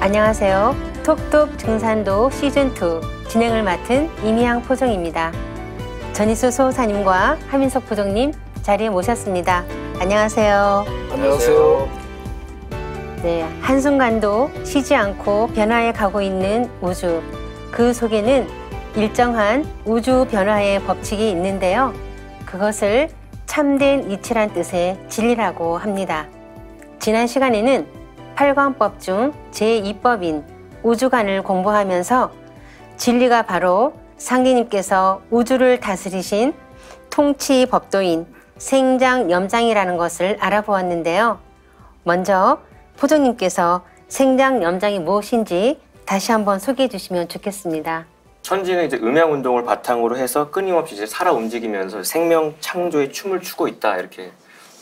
안녕하세요. 톡톡 증산도 시즌2 진행을 맡은 이미향 포정입니다. 전희수 소호사님과 하민석 포정님 자리에 모셨습니다. 안녕하세요. 안녕하세요. 네, 한순간도 쉬지 않고 변화해 가고 있는 우주. 그 속에는 일정한 우주 변화의 법칙이 있는데요. 그것을 참된 이치란 뜻의 진리라고 합니다. 지난 시간에는 8관법 중 제2법인 우주관을 공부하면서 진리가 바로 상계님께서 우주를 다스리신 통치법도인 생장염장이라는 것을 알아보았는데요. 먼저 포정님께서 생장염장이 무엇인지 다시 한번 소개해 주시면 좋겠습니다. 천지는 이제 음양운동을 바탕으로 해서 끊임없이 이제 살아 움직이면서 생명 창조의 춤을 추고 있다, 이렇게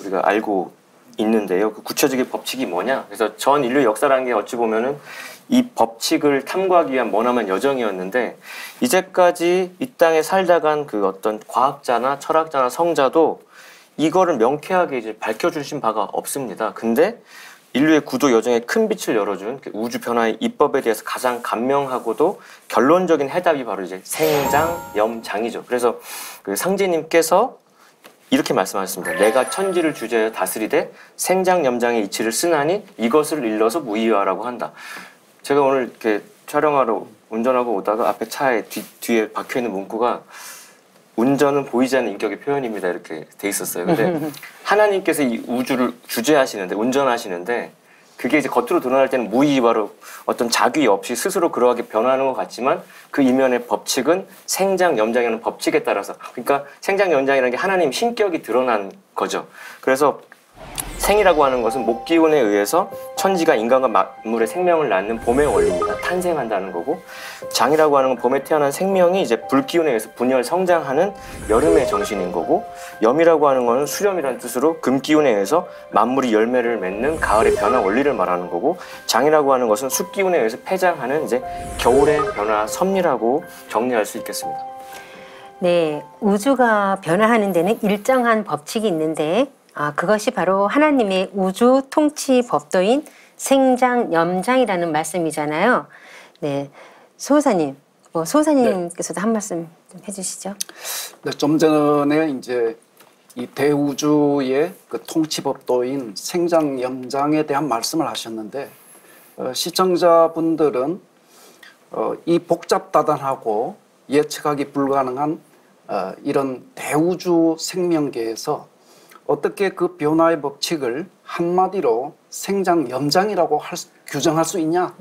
우리가 알고 있는데요. 그 구체적인 법칙이 뭐냐? 그래서 전 인류 역사라는 게 어찌 보면은 이 법칙을 탐구하기 위한 머나먼 여정이었는데, 이제까지 이 땅에 살다 간 그 어떤 과학자나 철학자나 성자도 이거를 명쾌하게 이제 밝혀주신 바가 없습니다. 근데 인류의 구조 여정에 큰 빛을 열어준 그 우주 변화의 이법에 대해서 가장 간명하고도 결론적인 해답이 바로 이제 생장염장이죠. 그래서 그 상제님께서 이렇게 말씀하셨습니다. 내가 천지를 주재하여 다스리되 생장염장의 이치를 쓰나니 이것을 일러서 무의화라고 한다. 제가 오늘 이렇게 촬영하러 운전하고 오다가 앞에 차에 뒤에 박혀있는 문구가 운전은 보이지 않는 인격의 표현입니다, 이렇게 돼 있었어요. 근데 하나님께서 이 우주를 주재하시는데, 운전하시는데, 그게 이제 겉으로 드러날 때는 무의화로 어떤 자기 없이 스스로 그러하게 변화하는 것 같지만 그 이면의 법칙은 생장염장이라는 법칙에 따라서, 그러니까 생장염장이라는 게 하나님 신격이 드러난 거죠. 그래서 생이라고 하는 것은 목기운에 의해서 천지가 인간과 만물의 생명을 낳는 봄의 원리입니다. 탄생한다는 거고, 장이라고 하는 건 봄에 태어난 생명이 이제 불기운에 의해서 분열 성장하는 여름의 정신인 거고, 염이라고 하는 거는 수렴이라는 뜻으로 금기운에 의해서 만물이 열매를 맺는 가을의 변화 원리를 말하는 거고, 장이라고 하는 것은 숫기운에 의해서 폐장하는 이제 겨울의 변화 섭리라고 정리할 수 있겠습니다. 네, 우주가 변화하는 데는 일정한 법칙이 있는데 그것이 바로 하나님의 우주 통치 법도인 생장염장이라는 말씀이잖아요. 네, 소호사님, 소호사님께서도 한 말씀 좀 해주시죠. 네, 좀 전에 이제 이 대우주의 그 통치 법도인 생장염장에 대한 말씀을 하셨는데, 시청자분들은 이 복잡다단하고 예측하기 불가능한 이런 대우주 생명계에서 어떻게 그 변화의 법칙을 한마디로 생장염장이라고 규정할 수 있냐,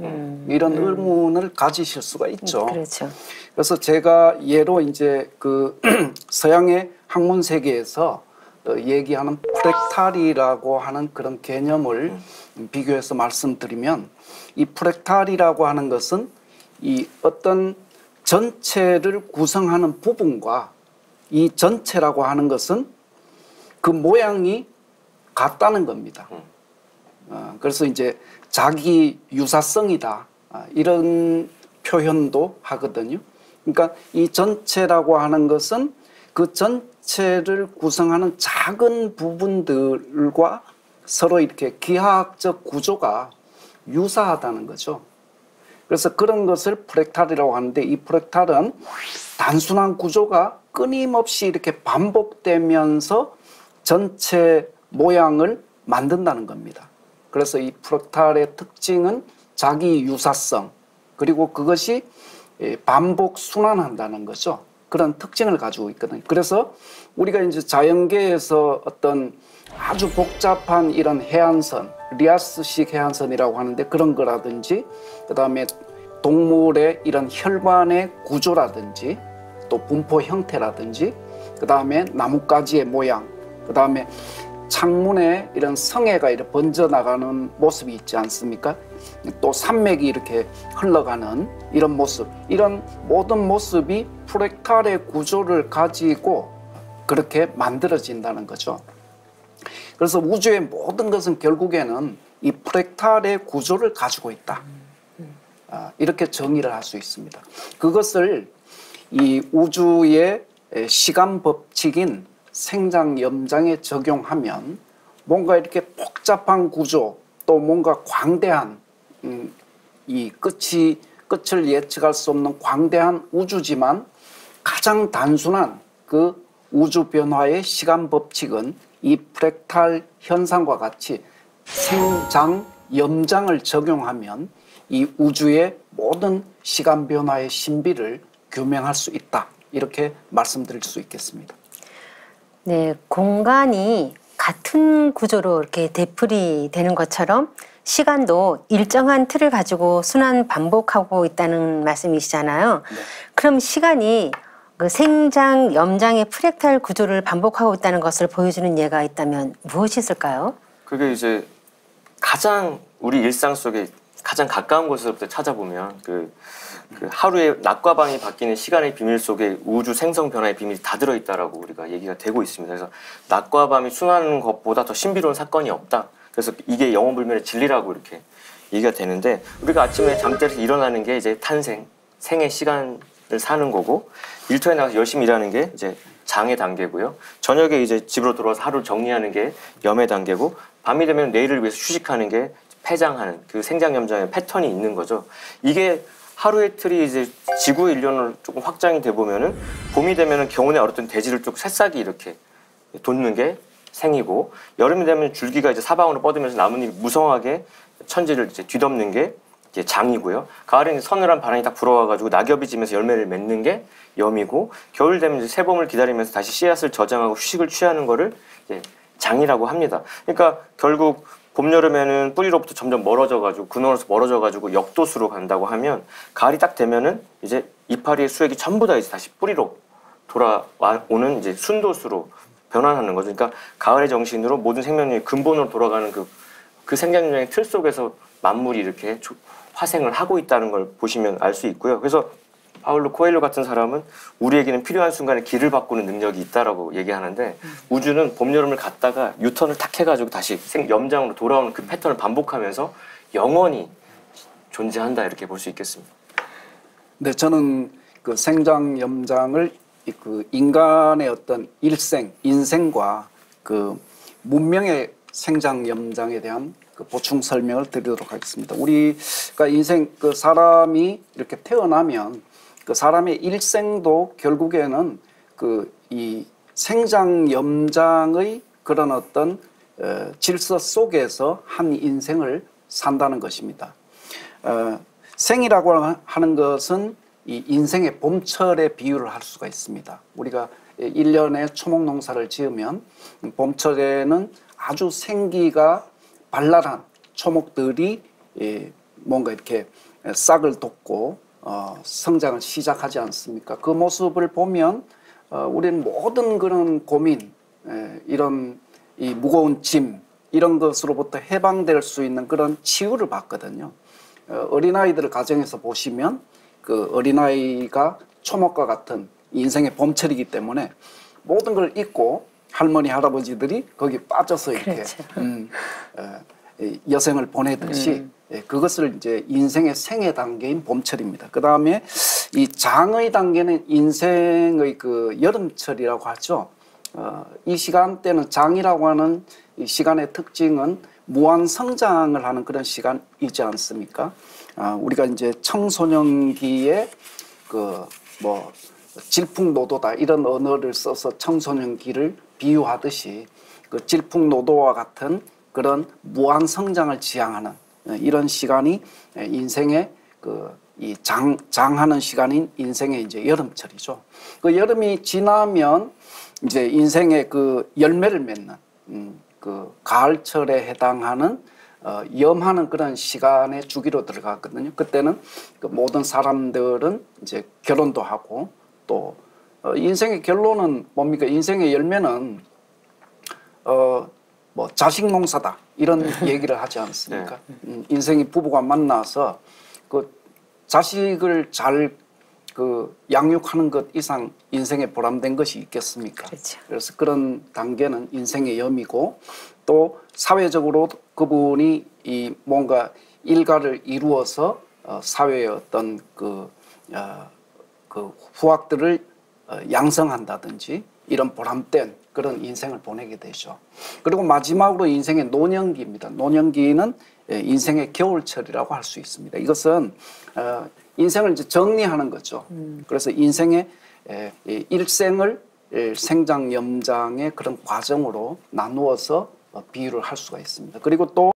이런 의문을 가지실 수가 있죠. 그렇죠. 그래서 제가 예로 이제 그 서양의 학문 세계에서 얘기하는 프랙탈이라고 하는 그런 개념을 비교해서 말씀드리면, 이 프랙탈이라고 하는 것은 이 어떤 전체를 구성하는 부분과 이 전체라고 하는 것은 그 모양이 같다는 겁니다. 그래서 이제 자기 유사성이다, 이런 표현도 하거든요. 그러니까 이 전체라고 하는 것은 그 전체를 구성하는 작은 부분들과 서로 이렇게 기하학적 구조가 유사하다는 거죠. 그래서 그런 것을 프랙탈이라고 하는데, 이 프랙탈은 단순한 구조가 끊임없이 이렇게 반복되면서 전체 모양을 만든다는 겁니다. 그래서 이 프랙탈의 특징은 자기 유사성, 그리고 그것이 반복 순환한다는 거죠. 그런 특징을 가지고 있거든요. 그래서 우리가 이제 자연계에서 어떤 아주 복잡한 이런 해안선, 리아스식 해안선이라고 하는데 그런 거라든지, 그 다음에 동물의 이런 혈관의 구조라든지, 또 분포 형태라든지, 그 다음에 나뭇가지의 모양, 그 다음에 창문에 이런 성애가 이렇게 번져나가는 모습이 있지 않습니까? 또 산맥이 이렇게 흘러가는 이런 모습, 이런 모든 모습이 프랙탈의 구조를 가지고 그렇게 만들어진다는 거죠. 그래서 우주의 모든 것은 결국에는 이 프랙탈의 구조를 가지고 있다, 이렇게 정의를 할 수 있습니다. 그것을 이 우주의 시간 법칙인 생장염장에 적용하면 뭔가 이렇게 복잡한 구조, 또 뭔가 광대한 이 끝을 예측할 수 없는 광대한 우주지만 가장 단순한 그 우주 변화의 시간 법칙은 이 프랙탈 현상과 같이 생장 염장을 적용하면 이 우주의 모든 시간 변화의 신비를 규명할 수 있다. 이렇게 말씀드릴 수 있겠습니다. 네, 공간이 같은 구조로 이렇게 되풀이 되는 것처럼 시간도 일정한 틀을 가지고 순환 반복하고 있다는 말씀이시잖아요. 네. 그럼 시간이 그 생장, 염장의 프랙탈 구조를 반복하고 있다는 것을 보여주는 예가 있다면 무엇이 있을까요? 그게 이제 가장 우리 일상 속에 가장 가까운 곳으로부터 찾아보면 그 하루에 낮과 밤이 바뀌는 시간의 비밀 속에 우주 생성 변화의 비밀이 다 들어있다라고 우리가 얘기가 되고 있습니다. 그래서 낮과 밤이 순환하는 것보다 더 신비로운 사건이 없다. 그래서 이게 영원불멸의 진리라고 이렇게 얘기가 되는데, 우리가 아침에 잠자리에서 일어나는 게 이제 탄생, 생의 시간을 사는 거고, 일터에 나가서 열심히 일하는 게 이제 장의 단계고요. 저녁에 이제 집으로 돌아와서 하루를 정리하는 게 염의 단계고, 밤이 되면 내일을 위해서 휴식하는 게 폐장하는 그 생장염장의 패턴이 있는 거죠. 이게 하루의 틀이 이제 지구의 일련으로 조금 확장이 돼 보면은, 봄이 되면은 겨우내 얼었던 대지를 쭉 새싹이 이렇게 돋는 게 생이고, 여름이 되면 줄기가 이제 사방으로 뻗으면서 나뭇잎이 무성하게 천지를 이제 뒤덮는 게 이제 장이고요. 가을에는 서늘한 바람이 딱 불어와가지고 낙엽이 지면서 열매를 맺는 게 염이고, 겨울 되면 이제 새봄을 기다리면서 다시 씨앗을 저장하고 휴식을 취하는 거를 이제 장이라고 합니다. 그러니까 결국 봄, 여름에는 뿌리로부터 점점 멀어져가지고, 근원으로서 멀어져가지고 역도수로 간다고 하면, 가을이 딱 되면은 이제 이파리의 수액이 전부 다 이제 다시 뿌리로 돌아오는 이제 순도수로 변환하는 거죠. 그러니까 가을의 정신으로 모든 생명력이 근본으로 돌아가는 그 생장염장의 틀 속에서 만물이 이렇게 화생을 하고 있다는 걸 보시면 알 수 있고요. 그래서 파울로 코엘료 같은 사람은 우리에게는 필요한 순간에 길을 바꾸는 능력이 있다라고 얘기하는데, 우주는 봄, 여름을 갔다가 유턴을 탁 해가지고 다시 염장으로 돌아오는 그 패턴을 반복하면서 영원히 존재한다, 이렇게 볼 수 있겠습니다. 네, 저는 그 생장 염장을 그 인간의 어떤 인생과 그 문명의 생장 염장에 대한 그 보충 설명을 드리도록 하겠습니다. 우리가 그 사람이 이렇게 태어나면 그 사람의 일생도 결국에는 그 이 생장 염장의 그런 어떤 질서 속에서 한 인생을 산다는 것입니다. 생이라고 하는 것은 이 인생의 봄철에 비유를 할 수가 있습니다. 우리가 1년에 초목 농사를 지으면 봄철에는 아주 생기가 발랄한 초목들이 뭔가 이렇게 싹을 돋고 성장을 시작하지 않습니까? 그 모습을 보면 우리는 모든 그런 고민, 이런 이 무거운 짐, 이런 것으로부터 해방될 수 있는 그런 치유를 받거든요. 어린아이들을 가정에서 보시면 그 어린아이가 초목과 같은 인생의 봄철이기 때문에 모든 걸 잊고 할머니, 할아버지들이 거기 빠져서 이렇게 그렇죠. 여생을 보내듯이 그것을 이제 인생의 생애 단계인 봄철입니다. 그 다음에 이 장의 단계는 인생의 그 여름철이라고 하죠. 이 시간대는 장이라고 하는 이 시간의 특징은 무한 성장을 하는 그런 시간이지 않습니까? 우리가 이제 청소년기에 그 뭐 질풍노도다 이런 언어를 써서 청소년기를 비유하듯이 그 질풍노도와 같은 그런 무한 성장을 지향하는 이런 시간이 인생의 이 장하는 시간인 인생의 이제 여름철이죠. 그 여름이 지나면 이제 인생의 그 열매를 맺는 그 가을철에 해당하는 염하는 그런 시간의 주기로 들어갔거든요. 그때는 그 모든 사람들은 이제 결혼도 하고 또 인생의 결론은 뭡니까? 인생의 열매는 뭐 자식 농사다 이런 얘기를 하지 않습니까? 인생의 부부가 만나서 그 자식을 잘 그 양육하는 것 이상 인생에 보람된 것이 있겠습니까? 그렇죠. 그래서 그런 단계는 인생의 염이고, 또 사회적으로 그분이 이 뭔가 일가를 이루어서 사회의 어떤 그 후학들을 양성한다든지 이런 보람된 그런 인생을 보내게 되죠. 그리고 마지막으로 인생의 노년기입니다. 노년기는 인생의 겨울철이라고 할 수 있습니다. 이것은 인생을 이제 정리하는 거죠. 그래서 인생의 일생을 생장, 염장의 그런 과정으로 나누어서 비유를 할 수가 있습니다. 그리고 또